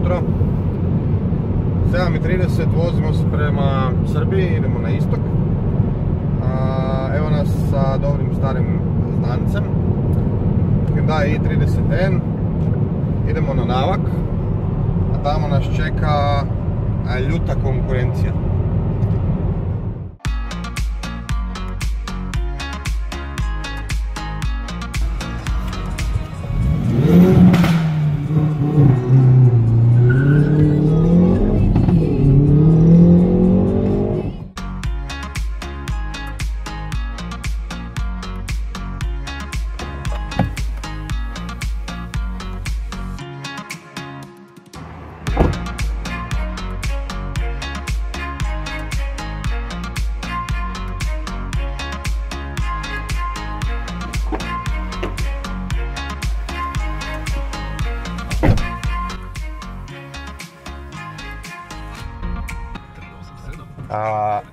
ujutro. 7:30, vozimo se prema Srbiji, idemo na istok. Evo nas sa dobrim starim znancem, Hyundai i30N. Idemo na Navak, a tamo nas čeka ljuta konkurencija.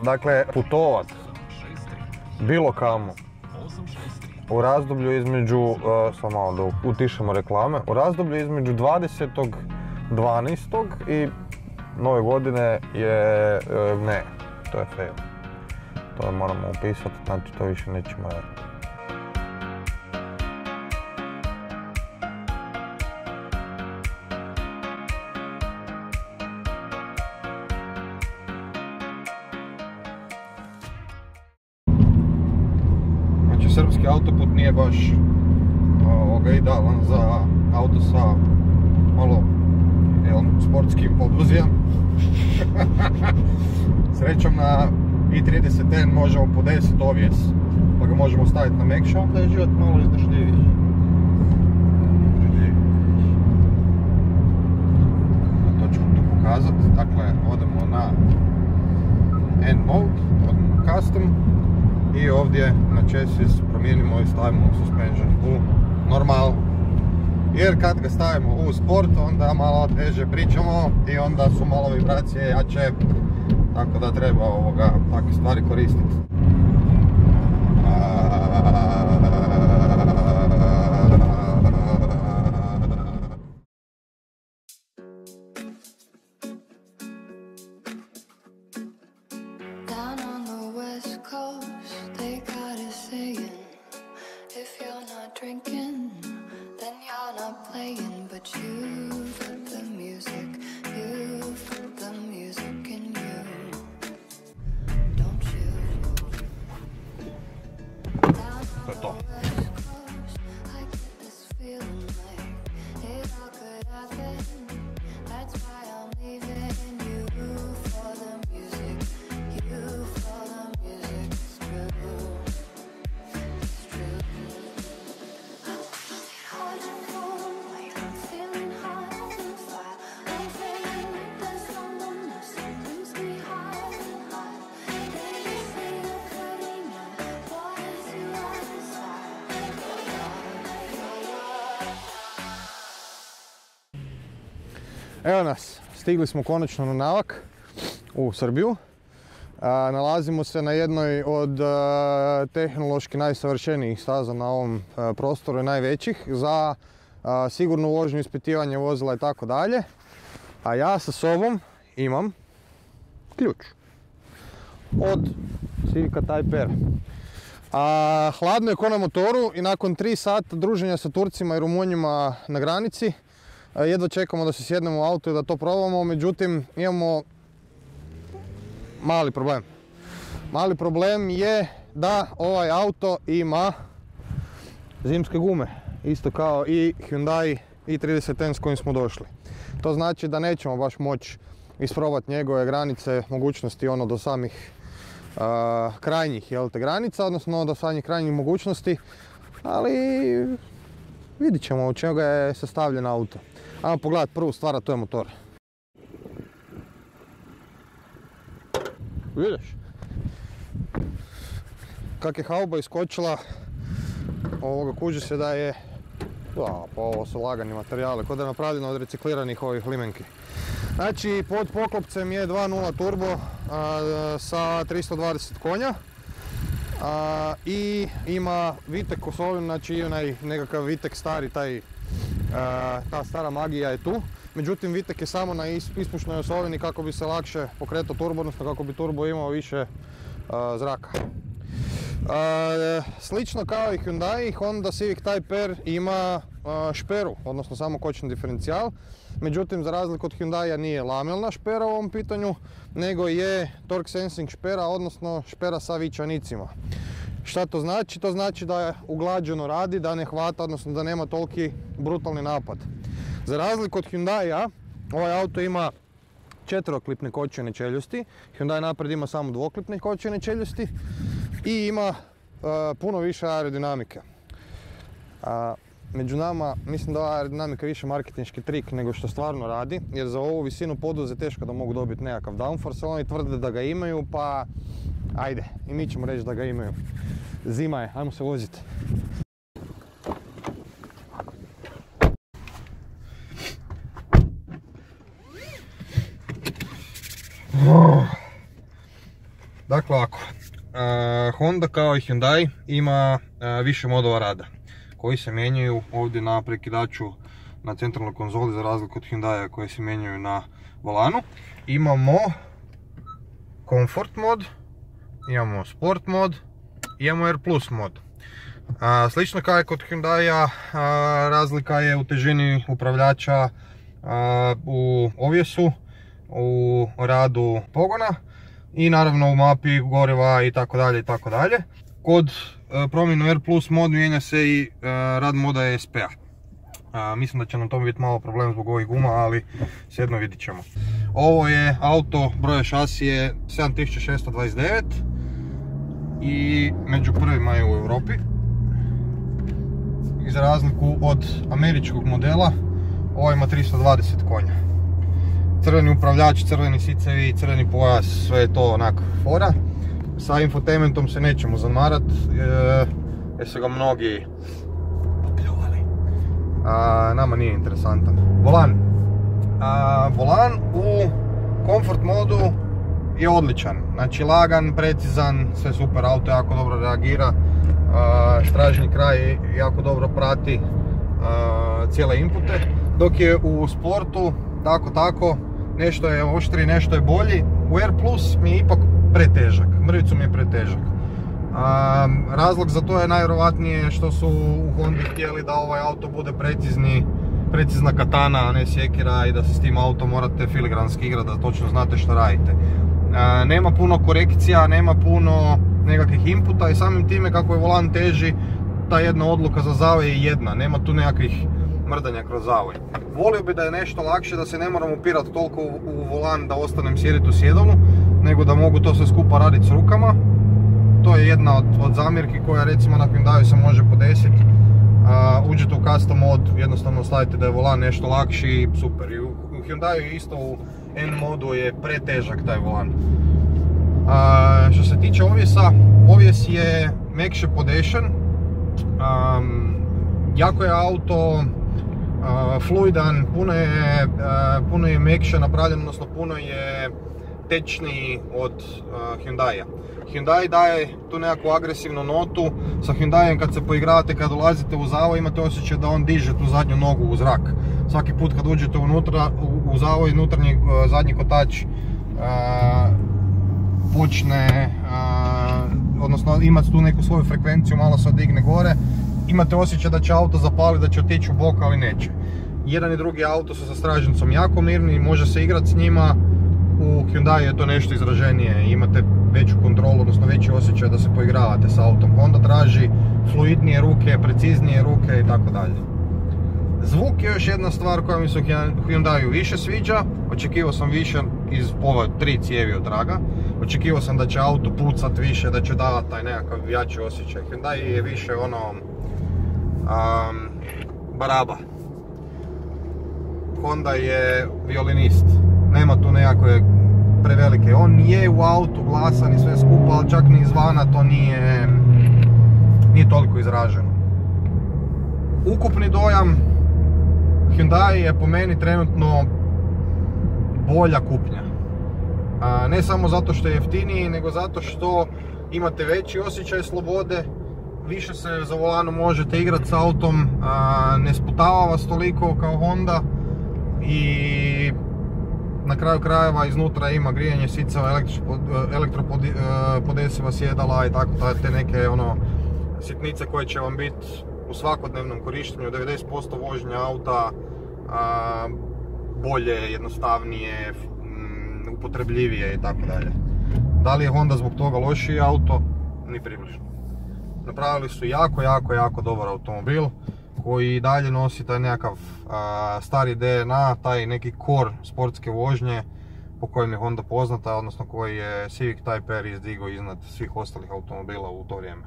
Dakle, putovat bilo kamo u razdoblju između, samo malo da utišemo reklame, u razdoblju između 20.12. i nove godine je, ne, to je fail. To moramo upisati, znači to više nećemo raditi. Srpski autoput nije baš idealan za auto sa malo sportskim podvozjem. Srećom na i30N možemo podesiti ovjes, pa ga možemo staviti na mekše, onda je život malo izdržljiviji. To ću vam tu pokazati. Dakle, odemo na N-Mode, odemo na Custom. I ovdje na chassis promijenimo i stavimo suspension u normal. Jer kad ga stavimo u sport, onda malo teže pričamo i onda su malo vibracije jače. Tako da treba takve stvari koristiti. To je to. Evo nas, stigli smo konačno na Navak u Srbiju. Nalazimo se na jednoj od tehnološki najsavršenijih staza na ovom prostoru i najvećih za sigurnu vožnju, ispitivanje vozila i tako dalje. A ja sa sobom imam ključ od Civica Type R. Hladno je ko na motoru i nakon 3 sata druženja sa Turcima i Rumunjima na granici jedva čekamo da se sjednemo u auto i da to probamo, međutim imamo mali problem. Mali problem je da ovaj auto ima zimske gume, isto kao i Hyundai i30N s kojim smo došli. To znači da nećemo baš moći isprobati njegove granice, mogućnosti do samih krajnjih granica, odnosno do samih krajnjih mogućnosti, ali vidit ćemo od čega je sastavljen auto. Ajmo pogledati prvu stvar, a to je motor. Vidiš? Kak je hauba iskočila, kuži se da je, pa ovo su lagani materijale, kod da je napravljeno od recikliranih ovih limenki. Znači, pod poklopcem je 2.0 turbo sa 320 konja. I ima Vitek osovljen, znači onaj nekakav Vitek stari, ta stara magija je tu. međutim Vitek je samo na ispušnoj osovini kako bi se lakše pokretao turbo, odnosno kako bi turbo imao više zraka. Slično kao i Hyundai, Honda Civic Type R ima šperu, odnosno samo kočni diferencijal. Međutim, za razliku od Hyundai nije lamelna špera u ovom pitanju, nego je torque sensing špera, odnosno špera sa vičanicima. Šta to znači? To znači da je uglađeno radi, da ne hvata, odnosno da nema toliki brutalni napad. Za razliku od Hyundai, ovaj auto ima 4-klipne kočene čeljusti, Hyundai naprijed ima samo 2-klipne kočene čeljusti i ima puno više aerodinamike. Među nama mislim da ova aerodinamika je više marketinški trik nego što stvarno radi, jer za ovu visinu poduze teško da mogu dobiti nekakav downforce, oni tvrde da ga imaju, pa ajde, i mi ćemo reći da ga imaju. Zima je, ajmo se voziti. Dakle ovako, Honda kao i Hyundai ima više modova rada koji se mijenjaju ovdje na prekidaču na centralnoj konzoli, za razliku od Hyundai koji se mijenjaju na volanu. Imamo Comfort mod, imamo Sport mod, imamo R Plus mod. Slično kao i kod Hyundai, razlika je u težini upravljača, u ovjesu, u radu pogona i naravno u mapi goriva i tako dalje i tako dalje. Kod promjenu R Plus mod mijenja se i rad moda ESP-a. Mislim da će nam to biti malo problem zbog ovih guma, ali svejedno vidit ćemo. Ovo je auto, broj šasije 7629 i među prvima je u Europi. I za razliku od američkog modela, ovo ima 320 konja. Crveni upravljač, crveni sicevi, crveni pojas, sve je to onak fora. Sa infotainmentom se nećemo zamarat, jer su ga mnogi popljuvali. Nama nije interesantan. Volan. Volan u Comfort modu je odličan. Znači lagan, precizan, sve super, auto jako dobro reagira. Stražnji kraj jako dobro prati cijele inpute. Dok je u sportu tako, nešto je oštriji, nešto je bolji. U R Plus mi je ipak pretežak, mrvicu mi je pretežak. Razlog za to je najvjerojatnije što su u Hondi htjeli da ovaj auto bude precizna katana, a ne sjekira, i da se s tim autom morate filigranski igrati, da točno znate što radite. Nema puno korekcija, nema puno nekakvih inputa i samim time kako je volan teži, ta jedna odluka za zavoj je jedna, nema tu nekakvih mrdanja kroz zavoj. Volio bi da je nešto lakše, da se ne moram upirati toliko u volan da ostanem sjediti u sjedalu, nego da mogu to sve skupa raditi s rukama. To je jedna od zamjerki koja recimo na Hyundai se može podesiti. Uđete u custom mod, jednostavno stavite da je volan nešto lakši i super. I u Hyundai isto u N modu je pretežak taj volan. Što se tiče ovjesa, ovjes je mekše podešen. Jako je auto fluidan, puno je mekše napravljen, odnosno puno je tečniji od Hyundai-a. Hyundai daje tu nekakvu agresivnu notu. Sa Hyundai-em kad se poigravate, kad ulazite u zavoj, imate osjećaj da on diže tu zadnju nogu u zrak. Svaki put kad uđete unutra, u zavoj, unutarnji zadnji kotač počne, odnosno imate tu neku svoju frekvenciju, malo se digne gore. Imate osjećaj da će auto zapaliti, da će otići u bok, ali neće. Jedan i drugi auto su sa stražnjicom jako mirni, može se igrati s njima. U Hyundai je to nešto izraženije, imate veću kontrolu, odnosno veći osjećaj da se poigravate s autom. Honda traži fluidnije ruke, preciznije ruke i tako dalje. Zvuk je još jedna stvar koja mi se u Hyundaiu više sviđa. Očekivao sam više iz ova 3 cijevi od draga. Očekivao sam da će auto pucat više, da će davati taj nekakav jači osjećaj. Hyundai je više ono baraba. Honda je violinist. Nema tu nekakve prevelike. On je u autu glasan i sve skupa, ali čak ni izvana to nije toliko izraženo. Ukupni dojam, Hyundai je po meni trenutno bolja kupnja. Ne samo zato što je jeftiniji, nego zato što imate veći osjećaj slobode, više se za volanom možete igrati s autom, ne sputava vas toliko kao Honda. i na kraju krajeva iznutra ima grijanje siceva, elektropodesiva sjedala i tako te neke sitnice koje će vam biti u svakodnevnom korištenju 90% vožnje auta bolje, jednostavnije, upotrebljivije i tako dalje. Da li je Honda zbog toga lošiji auto? Ni približno. Napravili su jako dobar automobil koji i dalje nosi taj nekakav stari DNA, taj neki core sportske vožnje po kojem je Honda poznata, odnosno koji je Civic Type R izdigao iznad svih ostalih automobila u to vrijeme.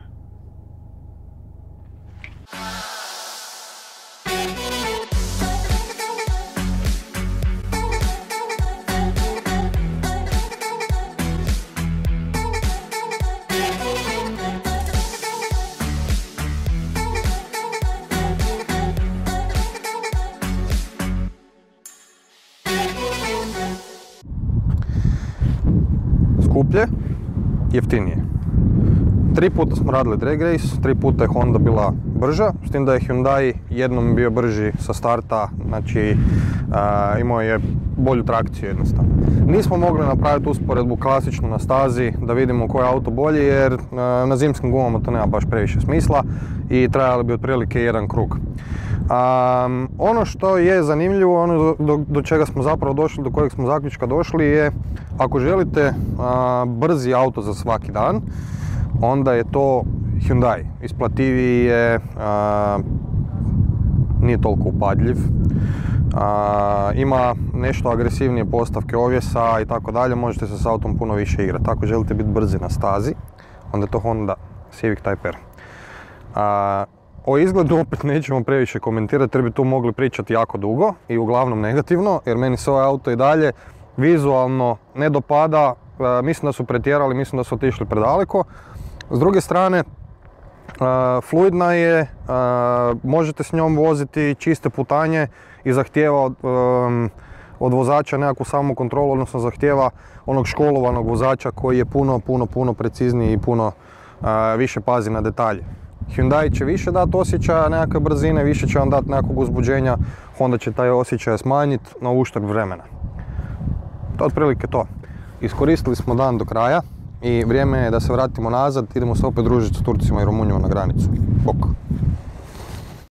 Skuplje, jeftinije. 3 puta smo radili drag race, 3 puta je Honda bila brža, s tim da je Hyundai jednom bio brži sa starta, znači imao je bolju trakciju jednostavno. Nismo mogli napraviti usporedbu klasičnu na stazi da vidimo koji je auto bolji jer na zimskim gumama to nema baš previše smisla i trajali bi otprilike jedan krug. Ono što je zanimljivo, ono do čega smo zapravo došli, do kojeg smo zaključka došli je ako želite brzi auto za svaki dan, onda je to Hyundai. Isplativiji je, nije toliko upadljiv, ima nešto agresivnije postavke ovjesa i tako dalje, možete se s autom puno više igrati. Ako želite biti brzi na stazi, onda je to Honda Civic Type R. O izgledu opet nećemo previše komentirati jer bi tu mogli pričati jako dugo i uglavnom negativno, jer meni se ovaj auto i dalje vizualno ne dopada, mislim da su pretjerali, mislim da su otišli predaleko. S druge strane, fluidna je, možete s njom voziti čiste putanje i zahtijeva od vozača nekakvu samu kontrolu, odnosno zahtijeva onog školovanog vozača koji je puno precizniji i puno više pazi na detalje. Hyundai će više dati osjećaja nekakve brzine, više će vam dati nekakvog uzbuđenja, Honda će taj osjećaj smanjiti na uštrb vremena. To je otprilike to. Iskoristili smo dan do kraja i vrijeme je da se vratimo nazad, idemo se opet družiti s Turcima i Rumunjima na granicu. Bok!